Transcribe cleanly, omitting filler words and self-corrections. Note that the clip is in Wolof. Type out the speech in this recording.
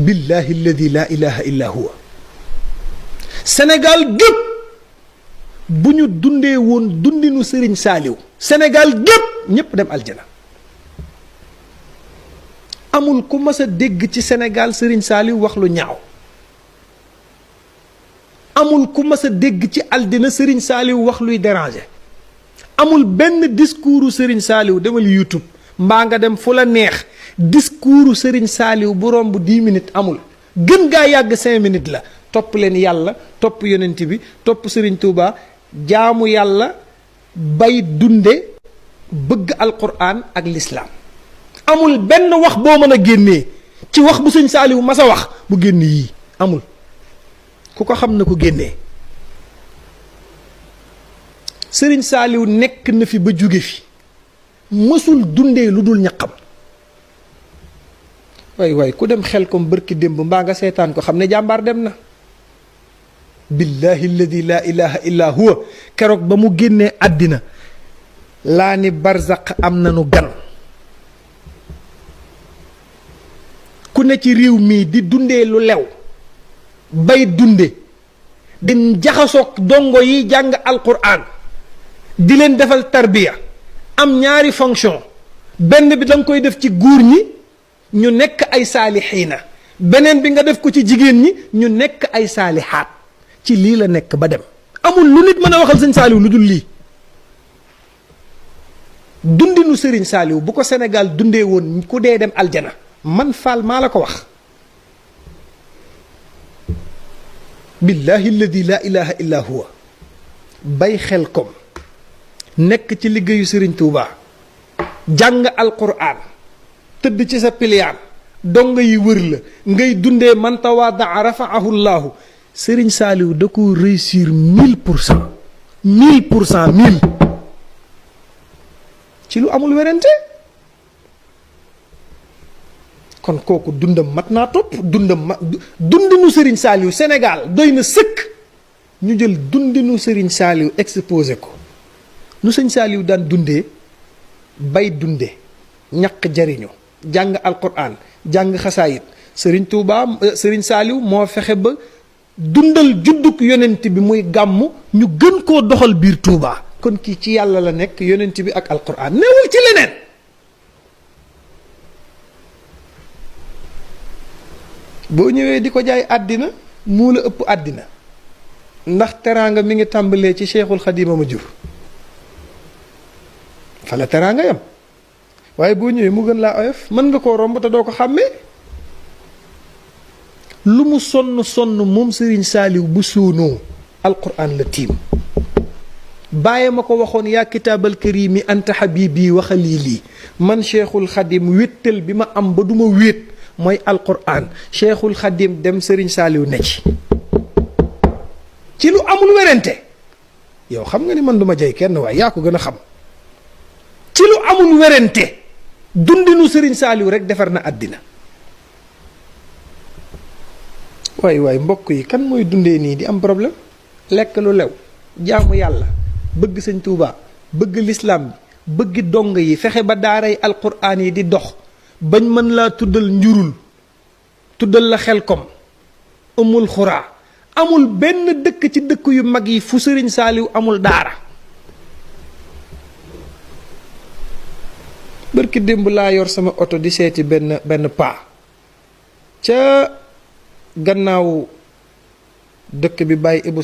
billahi alladi la ilaha illa huwa Sénégal gépp bu ñu dundee woon dundinu Serigne Saliou Sénégal gépp ñépp dem aljana. amul ku mas a dégg ci Sénégal Serigne Saliou wax lu ñaaw, amul ku mas a dégg ci aldina Serigne Saliou wax luy déranger, amul benn discours Serigne Saliou demal YouTube mbaa nga dem fu la neex discours Serigne Saliou bu romb 10 minutes amul, gën gaa yàgg 5 minutes la. topp leen yàlla, topp yonent bi, topp Serigne Touba, jaamu yàlla, bay dunde bëgg alquran ak l'islam. amul benn wax boo mën a génnee ci wax bu Serigne Saliou mas a wax bu génn yii amul. ku ko xam na ko génnee. Serigne Saliou nekk na fi ba jóge fi mësul dundee lu dul ñaqam. waay ku dem xel kom bërki démb mbaa nga seetaan ko xam ne jàmbaar dem na. billahi alladi la ilaha illa huwa keroog ba mu génnee àddina laa ni barzaq am nanu gan. ku ne ci réew mii di dundee lu lew bay dunde di jaxasoog dongo yi jàng alquran di leen defal tarbiya am ñaari fonction, benn bi danga koy def ci góor ñi ñu nekk ay saalixiina, beneen bi nga def ko ci jigéen ñi ñu nekk ay saalihaat. ci lii la nekk ba dem. amul lu nit mën a waxal Serigne Saliou lu dul lii. dundinu Serigne Saliou bu ko Sénégal dundee woon ku dee dem aljana man Fall maa la ko wax. billahi alladi la ilaha illa huwa bay xel kom nekk ci liggéeyu Serigne Touba jàng alquran tëdd ci sa piliyaan donga yi wër la ngay dundee man tawaadaa rafaahu llaahu. Serigne Saliou da ko réussir 1000%. 1000% ci lu amul werante. kon kooku dundam mat naa topp dundinu Serigne Saliou Sénégal doy na sëkk ñu jël dundinu Serigne Saliou exposé ko nu Serigne Saliou daan dundee bay dunde ñaq jariñu jàng alquran jàng xasaayit. Serigne Touba Serigne Saliou moo fexe ba dundal judduk yonent bi muy gàmm ñu gën koo doxal biir Touba. kon kii ci yàlla la nekk yonent bi ak alquran newul ci leneen. boo ñëwee di ko jaay àddina moo la ëpp àddina ndax teraanga mi ngi tàmbalee ci Cheikhul Xadima ma jur fa la teraanga yam waaye boo ñëwee mu gën laa oyof mën nga koo romb te doo ko xàmmee. lu mu sonn moom Serigne Saliou bu soonoo alquran la tiim. bàyyi ma ko waxoon yaa kitaabal karimi anta habibi wa xalili man Cheikhul Xadim wéttal bi ma am ba du ma wéet mooy alquran. Cheikhul Xadim dem Serigne Saliou ne ci lu amul werante. yow xam nga ni man du ma jay kenn waaye yaa ko gën a xam. ci lu amul werante dundinu Serigne Saliou rek defar na àddina. waay mbokk yi kan mooy dundee nii di am problème. lekk lu lew jaamu yàlla bëgg Sëñ Tuubaa bëgg lislaam bi bëgg dong yi fexe ba daaray alquraan yi di dox bañ mën laa tuddal njurul tuddal la xelkom umul xuraa. amul benn dëkk ci dëkk yu mag yi fu Serigne Saliou amul daara. bërki démb laa yor sama oto di seeti benn paa ca gannaaw dëkk bi bàyyi Ibu